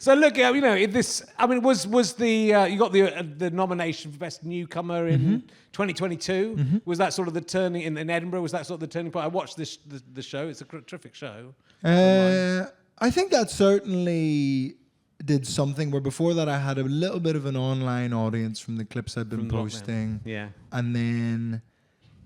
So look, was the you got the nomination for best newcomer in 2022? Mm-hmm. Was that sort of the turning in Edinburgh? Was that sort of the turning point? I watched the show. It's a terrific show. I think that certainly did something. Where before that, I had a little bit of an online audience from the clips I'd been posting. Yeah, and then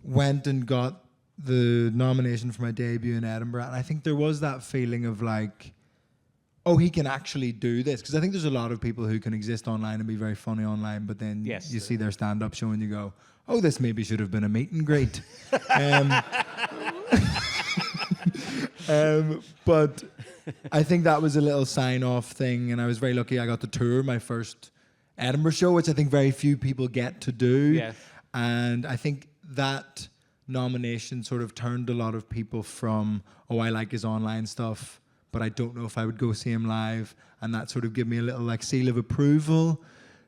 went and got the nomination for my debut in Edinburgh, and I think there was that feeling of like, oh, he can actually do this. Because I think there's a lot of people who can exist online and be very funny online, but then you see their stand-up show and you go, oh, this maybe should have been a meet and greet. But I think that was a little sign-off thing, and I was very lucky I got to tour my first Edinburgh show, which I think very few people get to do. Yes. And I think that nomination sort of turned a lot of people from, oh, I like his online stuff, but I don't know if I would go see him live, and that sort of gave me a little like seal of approval,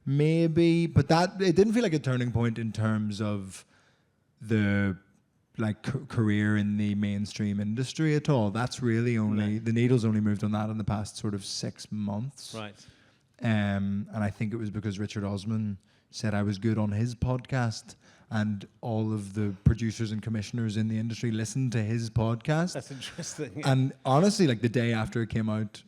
maybe. But it didn't feel like a turning point in terms of the like career in the mainstream industry at all. That's really only the needle's only moved on that in the past sort of 6 months. Right. And I think it was because Richard Osman said I was good on his podcast, and all of the producers and commissioners in the industry listened to his podcast. That's interesting. Yeah. And honestly, like the day after it came out,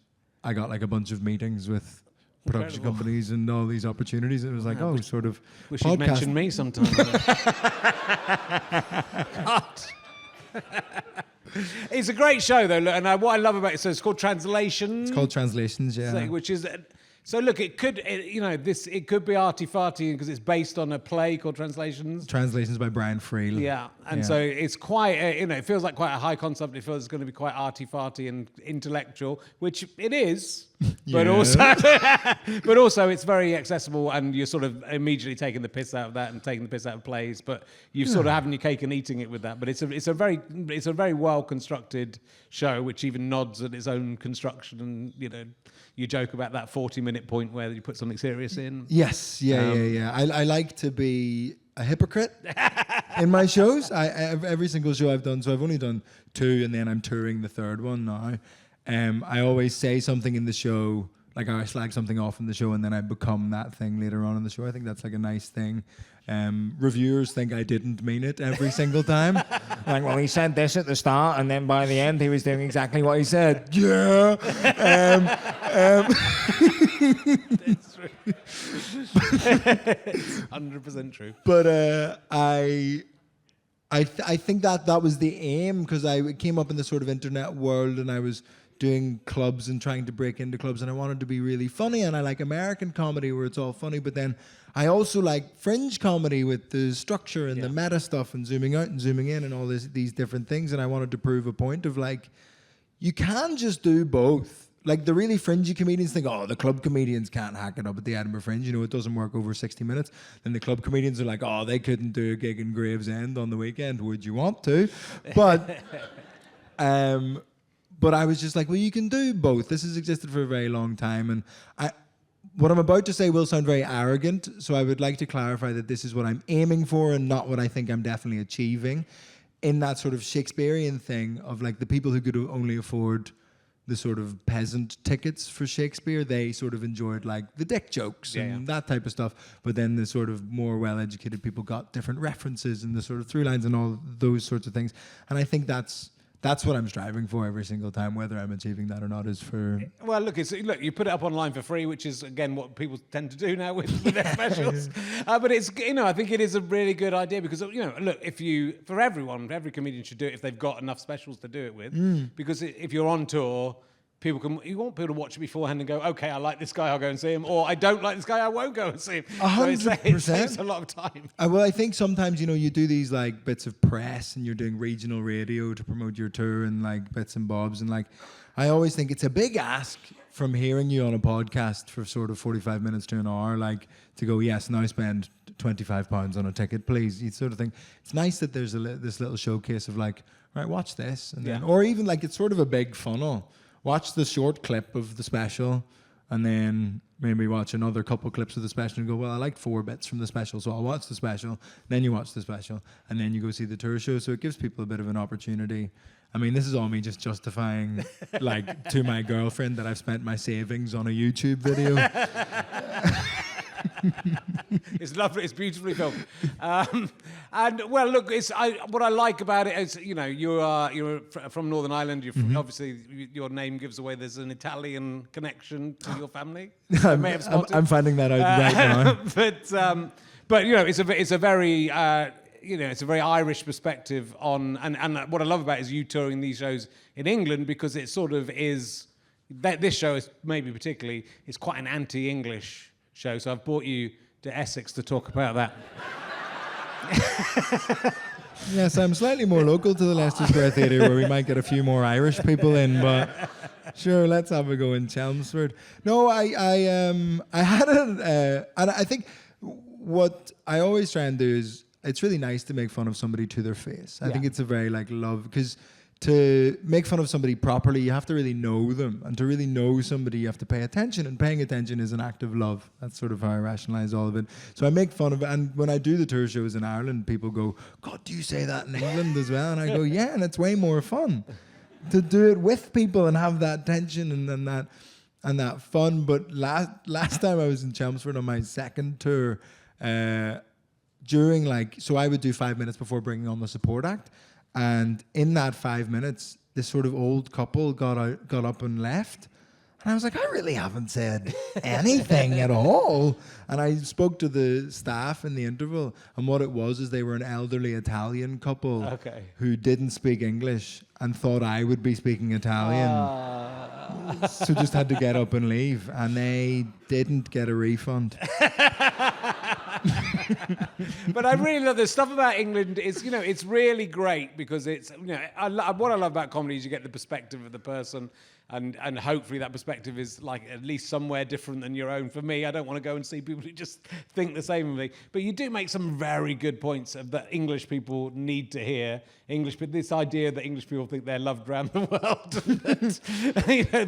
I got like a bunch of meetings with production companies and all these opportunities. It was like, sort of wish you'd mention me sometime. It's a great show, though, and what I love about it, so it's called Translations. It's called Translations, yeah. So, which is... So look, it could be arty-farty because it's based on a play called Translations. Translations by Brian Friel. Yeah, and so it's quite, it feels like quite a high concept. It feels it's going to be quite arty-farty and intellectual, which it is, but also it's very accessible, and you're sort of immediately taking the piss out of that and taking the piss out of plays, but you're sort of having your cake and eating it with that. But it's a very well constructed show, which even nods at its own construction, and you joke about that 40-minute point where you put something serious in. Yes, yeah. I like to be a hypocrite in my shows. Every single show I've done, so I've only done 2, and then I'm touring the 3rd one now. I always say something in the show, like I slag something off in the show, and then I become that thing later on in the show. I think that's like a nice thing. Reviewers think I didn't mean it every single time. Like, well, he said this at the start, and then by the end, he was doing exactly what he said. Yeah. It's true. It's 100% true. But I think that was the aim, because I came up in the sort of internet world, and I was doing clubs and trying to break into clubs, and I wanted to be really funny, and I like American comedy where it's all funny, but then I also like fringe comedy with the structure and the meta stuff and zooming out and zooming in and all these different things, and I wanted to prove a point of like, you can just do both. Like the really fringy comedians think, oh, the club comedians can't hack it up at the Edinburgh Fringe, it doesn't work over 60 minutes. Then the club comedians are like, oh, they couldn't do a gig in Gravesend on the weekend, would you want to? But but I was just like, well, you can do both. This has existed for a very long time. And what I'm about to say will sound very arrogant, so I would like to clarify that this is what I'm aiming for and not what I think I'm definitely achieving. In that sort of Shakespearean thing of like the people who could only afford the sort of peasant tickets for Shakespeare, they sort of enjoyed like the dick jokes and that type of stuff. But then the sort of more well-educated people got different references and the sort of through lines and all those sorts of things. And I think that's what I'm striving for every single time. Whether I'm achieving that or not is for... Well, look, you put it up online for free, which is, again, what people tend to do now with their specials. But it's, I think it is a really good idea because, look, for everyone, every comedian should do it if they've got enough specials to do it with. Because if you're on tour, you want people to watch it beforehand and go, okay, I like this guy, I'll go and see him, or I don't like this guy, I won't go and see him. 100%. It saves a lot of time. Well, I think sometimes, you do these like bits of press and you're doing regional radio to promote your tour and like bits and bobs, and like I always think it's a big ask from hearing you on a podcast for sort of 45 minutes to an hour, like to go, yes, now spend £25 on a ticket, please. You sort of think it's nice that there's this little showcase of like, right, watch this, and then, or even like it's sort of a big funnel. Watch the short clip of the special, and then maybe watch another couple clips of the special and go, well, I liked 4 bits from the special, so I'll watch the special. Then you watch the special, and then you go see the tour show. So it gives people a bit of an opportunity. I mean, this is all me just justifying, like, to my girlfriend that I've spent my savings on a YouTube video. It's lovely. It's beautifully filmed. And well, look, what I like about it is, you're from Northern Ireland. You're obviously your name gives away there's an Italian connection to your family. I may have spotted. I'm finding that out right now. But it's a very it's a very Irish perspective on, and what I love about it is you touring these shows in England, because it sort of is that this show is maybe particularly it's quite an anti-English show. So I've brought you to Essex to talk about that. Yes, I'm slightly more local to the Leicester Square Theatre, where we might get a few more Irish people in, but sure, let's have a go in Chelmsford. No, I had and I think what I always try and do is, it's really nice to make fun of somebody to their face. I think it's a very love, because to make fun of somebody properly, you have to really know them, and to really know somebody, you have to pay attention, and paying attention is an act of love. That's sort of how I rationalize all of it. So I make fun of it, and when I do the tour shows in Ireland, people go, "God, do you say that in England as well?" And I go, "Yeah, and it's way more fun to do it with people and have that tension and that fun." But last time I was in Chelmsford on my second tour, so I would do 5 minutes before bringing on the support act. And in that 5 minutes, this sort of old couple got up and left. And I was like, I really haven't said anything at all. And I spoke to the staff in the interval. And what it was is they were an elderly Italian couple who didn't speak English and thought I would be speaking Italian. So just had to get up and leave. And they didn't get a refund. But I really love the stuff about England. It's really great, because it's what I love about comedy is you get the perspective of the person, and hopefully that perspective is like at least somewhere different than your own. For me, I don't want to go and see people who just think the same as me. But you do make some very good points that English people need to hear. This idea that English people think they're loved around the world,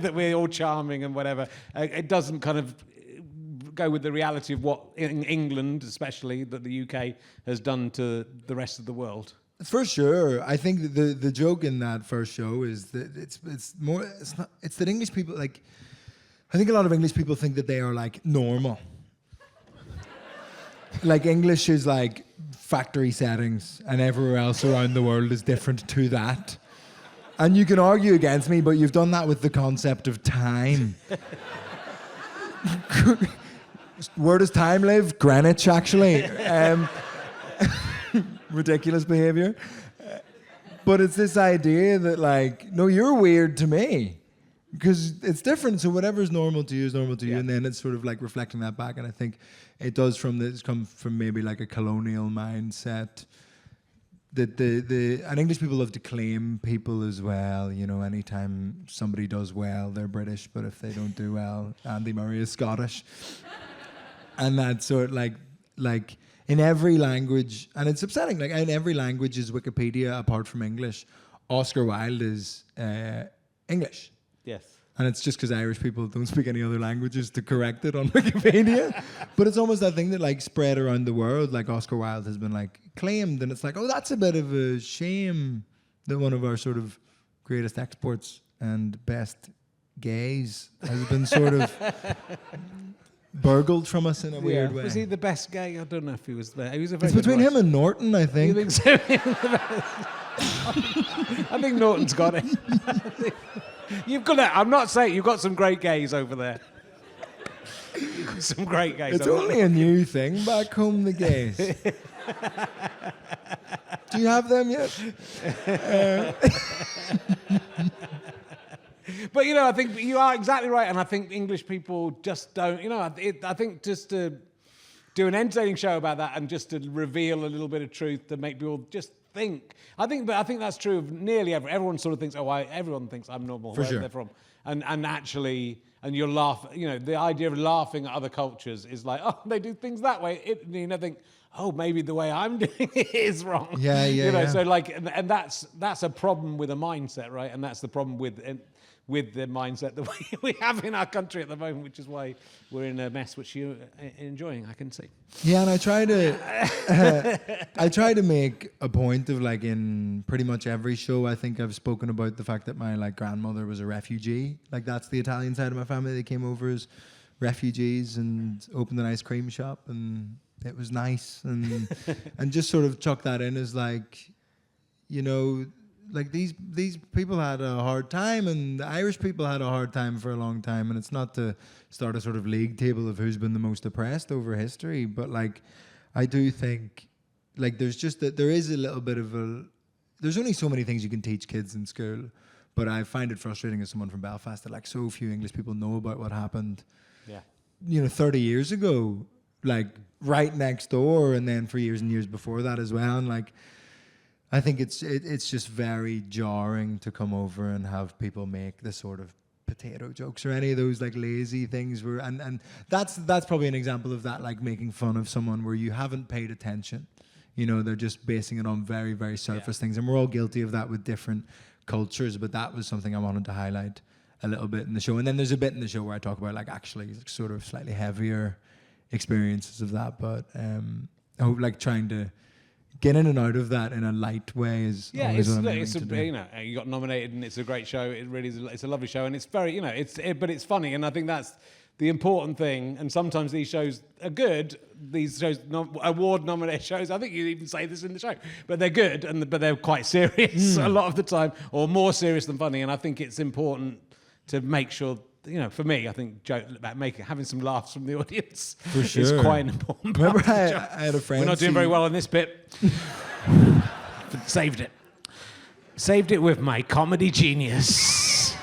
that we're all charming and whatever. It doesn't kind of go with the reality of what in England, especially, that the UK has done to the rest of the world. For sure, I think the joke in that first show is that it's that English people, like, I think a lot of English people think that they are like normal. Like, English is like factory settings, and everywhere else around the world is different to that. And you can argue against me, but you've done that with the concept of time. Where does time live? Greenwich, actually. Ridiculous behavior. But it's this idea that, like, no, you're weird to me, because it's different. So whatever's normal to you is normal to you, and then it's sort of like reflecting that back. And I think it does come from maybe like a colonial mindset. That and English people love to claim people as well. Anytime somebody does well, they're British, but if they don't do well, Andy Murray is Scottish. And that's sort of like in every language, and it's upsetting, like in every language is Wikipedia apart from English. Oscar Wilde is English. Yes. And it's just because Irish people don't speak any other languages to correct it on Wikipedia. But it's almost that thing that like spread around the world, like Oscar Wilde has been like claimed, and it's like, oh, that's a bit of a shame that one of our sort of greatest exports and best gays has been sort of burgled from us in a weird way. Was he the best gay? I don't know if he was there. He was a It's between him and Norton, I think. You think so? I think Norton's got it. You've got that. I'm not saying you've got some great gays over there. You've got some great gays. It's only a new thing back home, the gays. Do you have them yet? But I think you are exactly right, and I think English people just don't. I think just to do an entertaining show about that, and just to reveal a little bit of truth to make people just think. I think that's true of nearly everyone. Sort of thinks, everyone thinks I'm normal. For wherever sure. they're from, and actually, and you'll laugh. The idea of laughing at other cultures is like, oh, they do things that way. Think, oh, maybe the way I'm doing it is wrong. Yeah. So like, and that's a problem with a mindset, right? And that's the problem with with the mindset that we have in our country at the moment, which is why we're in a mess, which you're enjoying, I can see. Yeah, and I try to make a point of, like, in pretty much every show, I think I've spoken about the fact that my, like, grandmother was a refugee. Like, that's the Italian side of my family. They came over as refugees and opened an ice cream shop, and it was nice. And and just sort of chuck that in as, like, you know, like these people had a hard time, and the Irish people had a hard time for a long time, and it's not to start a sort of league table of who's been the most oppressed over history, but, like, I do think, like, there's just that there is a little bit of there's only so many things you can teach kids in school, but I find it frustrating as someone from Belfast that, like, so few English people know about what happened 30 years ago, like, right next door, and then for years and years before that as well. And, like, I think it's just very jarring to come over and have people make the sort of potato jokes or any of those, like, lazy things where, and that's probably an example of that, like, making fun of someone where you haven't paid attention. You know, they're just basing it on very, very surface things, and we're all guilty of that with different cultures, but that was something I wanted to highlight a little bit in the show. And then there's a bit in the show where I talk about, like, actually sort of slightly heavier experiences of that, but I hope, like, trying to get in and out of that in a light way is always what I'm aiming to do. You know, you got nominated, and it's a great show. It really is. It's a lovely show, and it's very, you know, but it's funny, and I think that's the important thing. And sometimes these shows are good. These shows, award-nominated shows. I think you even say this in the show, but they're good, but they're quite serious a lot of the time, or more serious than funny. And I think it's important to make sure. You know, for me, I think having some laughs from the audience is quite an important part. Remember, I had a friend. We're not doing very well in this bit. Saved it. Saved it with my comedy genius.